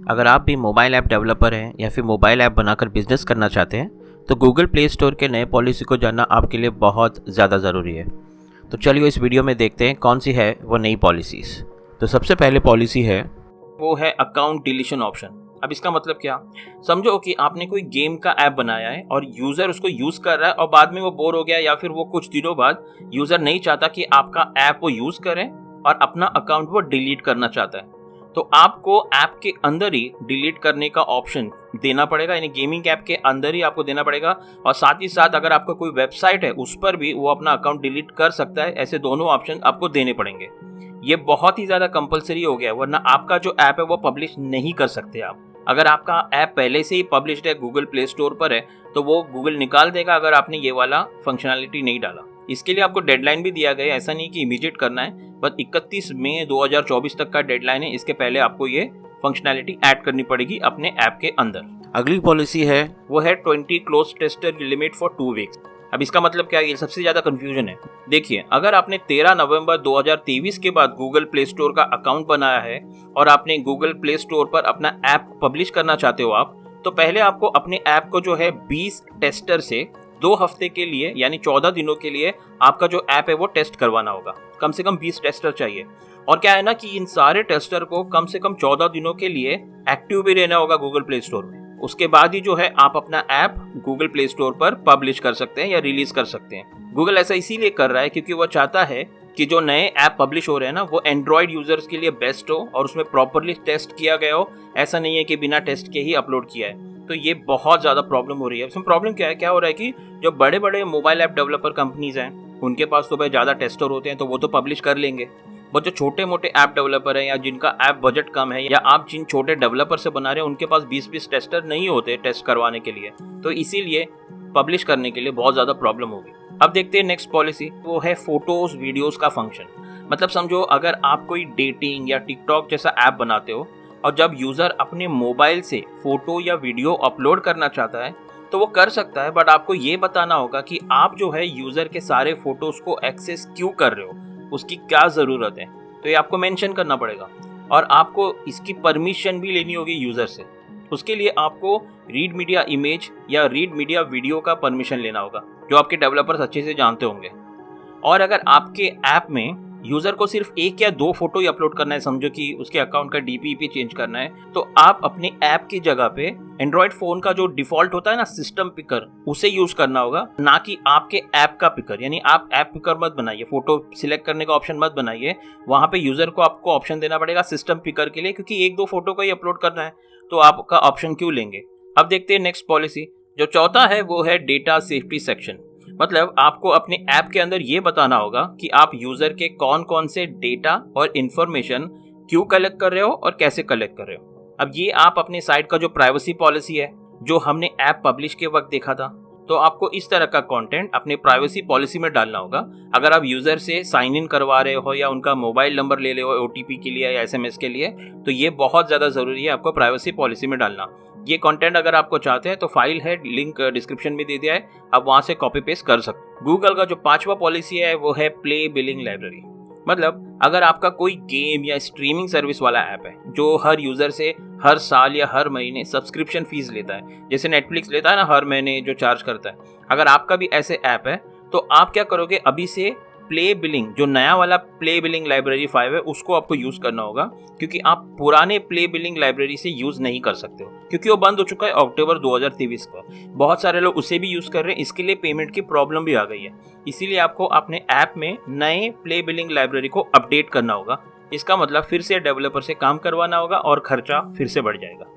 अगर आप भी मोबाइल ऐप डेवलपर हैं या फिर मोबाइल ऐप बनाकर बिजनेस करना चाहते हैं तो गूगल प्ले स्टोर के नए पॉलिसी को जानना आपके लिए बहुत ज़्यादा ज़रूरी है। तो चलिए इस वीडियो में देखते हैं कौन सी है वो नई पॉलिसीज़। तो सबसे पहले पॉलिसी है वो है अकाउंट डिलीशन ऑप्शन। अब इसका मतलब क्या, समझो कि आपने कोई गेम का ऐप बनाया है और यूज़र उसको यूज़ कर रहा है और बाद में वो बोर हो गया या फिर वो कुछ दिनों बाद यूज़र नहीं चाहता कि आपका ऐप वो यूज़ करें और अपना अकाउंट वो डिलीट करना चाहता है, तो आपको ऐप के अंदर ही डिलीट करने का ऑप्शन देना पड़ेगा, यानी गेमिंग ऐप के अंदर ही आपको देना पड़ेगा। और साथ ही साथ अगर आपका कोई वेबसाइट है उस पर भी वो अपना अकाउंट डिलीट कर सकता है। ऐसे दोनों ऑप्शन आपको देने पड़ेंगे। ये बहुत ही ज़्यादा कंपलसरी हो गया है, वरना आपका जो ऐप है वो पब्लिश नहीं कर सकते आप। अगर आपका ऐप पहले से ही पब्लिश्ड है, गूगल प्ले स्टोर पर है, तो वो गूगल निकाल देगा अगर आपने ये वाला फंक्शनैलिटी नहीं डाला। इसके लिए आपको डेडलाइन भी दिया गया है, ऐसा नहीं कि इमीडिएट करना है, बस 31 मई 2024 तक का डेडलाइन है। इसके पहले आपको ये फंक्शनैलिटी ऐड करनी पड़ेगी अपने ऐप के अंदर। अगली पॉलिसी है वो है 20 close tester limit for 2 weeks. अब इसका मतलब क्या है, ये सबसे ज़्यादा कंफ्यूजन है। देखिए, अगर आपने 13 नवंबर 2023 के बाद गूगल प्ले स्टोर का अकाउंट बनाया है और आपने गूगल प्ले स्टोर पर अपना ऐप पब्लिश करना चाहते हो आप, तो पहले आपको अपने ऐप को जो है 20 टेस्टर से 2 हफ्ते के लिए यानी 14 दिनों के लिए आपका जो ऐप है वो टेस्ट करवाना होगा। कम से कम 20 टेस्टर चाहिए। और क्या है ना कि इन सारे टेस्टर को कम से कम 14 दिनों के लिए एक्टिव भी रहना होगा गूगल प्ले स्टोर में। उसके बाद ही जो है आप अपना ऐप गूगल प्ले स्टोर पर पब्लिश कर सकते हैं या रिलीज कर सकते हैं। गूगल ऐसा इसीलिए कर रहा है क्योंकि वो चाहता है कि जो नए ऐप पब्लिश हो रहे हैं ना, वो एंड्रॉयड यूजर्स के लिए बेस्ट हो और उसमें प्रॉपरली टेस्ट किया गया हो। ऐसा नहीं है कि बिना टेस्ट के ही अपलोड किया है। तो ये बहुत ज़्यादा प्रॉब्लम हो रही है। इसमें प्रॉब्लम क्या हो रहा है कि जो बड़े बड़े मोबाइल ऐप डेवलपर कंपनीज हैं उनके पास तो भाई ज़्यादा टेस्टर होते हैं, तो वो तो पब्लिश कर लेंगे। बट जो छोटे मोटे ऐप डेवलपर हैं या जिनका ऐप बजट कम है या आप जिन छोटे डेवलपर से बना रहे हैं उनके पास 20-20 टेस्टर नहीं होते टेस्ट करवाने के लिए, तो इसीलिए पब्लिश करने के लिए बहुत ज़्यादा प्रॉब्लम होगी। अब देखते हैं नेक्स्ट पॉलिसी, वो है फोटोज वीडियोस का फंक्शन। मतलब समझो अगर आप कोई डेटिंग या टिकटॉक जैसा ऐप बनाते हो और जब यूज़र अपने मोबाइल से फ़ोटो या वीडियो अपलोड करना चाहता है तो वो कर सकता है, बट आपको ये बताना होगा कि आप जो है यूज़र के सारे फ़ोटोज़ को एक्सेस क्यों कर रहे हो, उसकी क्या ज़रूरत है, तो ये आपको मेंशन करना पड़ेगा। और आपको इसकी परमिशन भी लेनी होगी यूज़र से। उसके लिए आपको रीड मीडिया इमेज या रीड मीडिया वीडियो का परमिशन लेना होगा, जो आपके डेवलपर्स अच्छे से जानते होंगे। और अगर आपके ऐप में यूज़र को सिर्फ 1 या 2 फोटो ही अपलोड करना है, समझो कि उसके अकाउंट का DPP चेंज करना है, तो आप अपने ऐप की जगह पे एंड्रॉयड फ़ोन का जो डिफ़ॉल्ट होता है ना सिस्टम पिकर, उसे यूज़ करना होगा, ना कि आपके ऐप का पिकर। यानी आप ऐप पिकर मत बनाइए, फ़ोटो सिलेक्ट करने का ऑप्शन मत बनाइए। वहाँ पे यूज़र को आपको ऑप्शन देना पड़ेगा सिस्टम पिकर के लिए, क्योंकि 1-2 फोटो का ही अपलोड करना है, तो आपका ऑप्शन क्यों लेंगे। अब देखते हैं नेक्स्ट पॉलिसी, जो चौथा है वो है डेटा सेफ्टी सेक्शन। मतलब आपको अपने ऐप के अंदर ये बताना होगा कि आप यूज़र के कौन कौन से डेटा और इन्फॉर्मेशन क्यों कलेक्ट कर रहे हो और कैसे कलेक्ट कर रहे हो। अब ये आप अपने साइट का जो प्राइवेसी पॉलिसी है, जो हमने ऐप पब्लिश के वक्त देखा था, तो आपको इस तरह का कंटेंट अपने प्राइवेसी पॉलिसी में डालना होगा। अगर आप यूज़र से साइन इन करवा रहे हो या उनका मोबाइल नंबर ले रहे हो OTP के लिए या SMS के लिए, तो ये बहुत ज़्यादा ज़रूरी है आपको प्राइवेसी पॉलिसी में डालना। ये कंटेंट अगर आपको चाहते हैं तो फाइल है, लिंक डिस्क्रिप्शन में दे दिया है, आप वहाँ से कॉपी पेस्ट कर सकते हैं। गूगल का जो 5वां पॉलिसी है वो है प्ले बिलिंग लाइब्रेरी। मतलब अगर आपका कोई गेम या स्ट्रीमिंग सर्विस वाला ऐप है जो हर यूज़र से हर साल या हर महीने सब्सक्रिप्शन फीस लेता है, जैसे नेटफ्लिक्स लेता है ना हर महीने जो चार्ज करता है, अगर आपका भी ऐसे ऐप है तो आप क्या करोगे, अभी से प्ले बिलिंग, जो नया वाला प्ले बिलिंग लाइब्रेरी 5 है, उसको आपको यूज़ करना होगा, क्योंकि आप पुराने प्ले बिलिंग लाइब्रेरी से यूज़ नहीं कर सकते हो, क्योंकि वो बंद हो चुका है अक्टूबर 2023 को। बहुत सारे लोग उसे भी यूज़ कर रहे हैं, इसके लिए पेमेंट की प्रॉब्लम भी आ गई है। इसीलिए आपको अपने ऐप में नए प्ले बिलिंग लाइब्रेरी को अपडेट करना होगा। इसका मतलब फिर से डेवलपर से काम करवाना होगा और खर्चा फिर से बढ़ जाएगा।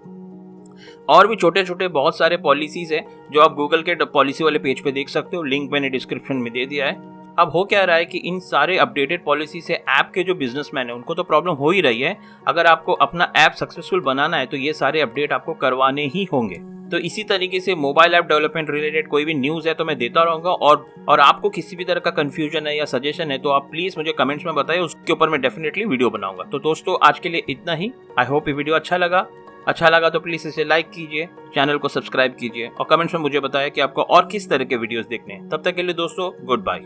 और भी छोटे छोटे बहुत सारे पॉलिसीज़ हैं जो आप गूगल के पॉलिसी वाले पेज पे देख सकते हो, लिंक मैंने डिस्क्रिप्शन में दे दिया है। अब हो क्या रहा है कि इन सारे अपडेटेड पॉलिसी से ऐप के जो बिजनेसमैन है उनको तो प्रॉब्लम हो ही रही है। अगर आपको अपना ऐप सक्सेसफुल बनाना है तो ये सारे अपडेट आपको करवाने ही होंगे। तो इसी तरीके से मोबाइल ऐप डेवलपमेंट रिलेटेड कोई भी न्यूज़ है तो मैं देता रहूँगा। और आपको किसी भी तरह का कन्फ्यूजन है या सजेशन है तो आप प्लीज़ मुझे कमेंट्स में बताइए, उसके ऊपर मैं डेफिनेटली वीडियो बनाऊंगा। तो दोस्तों आज के लिए इतना ही। आई होप ये वीडियो अच्छा लगा तो प्लीज़ इसे लाइक कीजिए, चैनल को सब्सक्राइब कीजिए और कमेंट्स में मुझे बताएं कि आपको और किस तरह के वीडियोस देखने हैं। तब तक के लिए दोस्तों गुड बाय।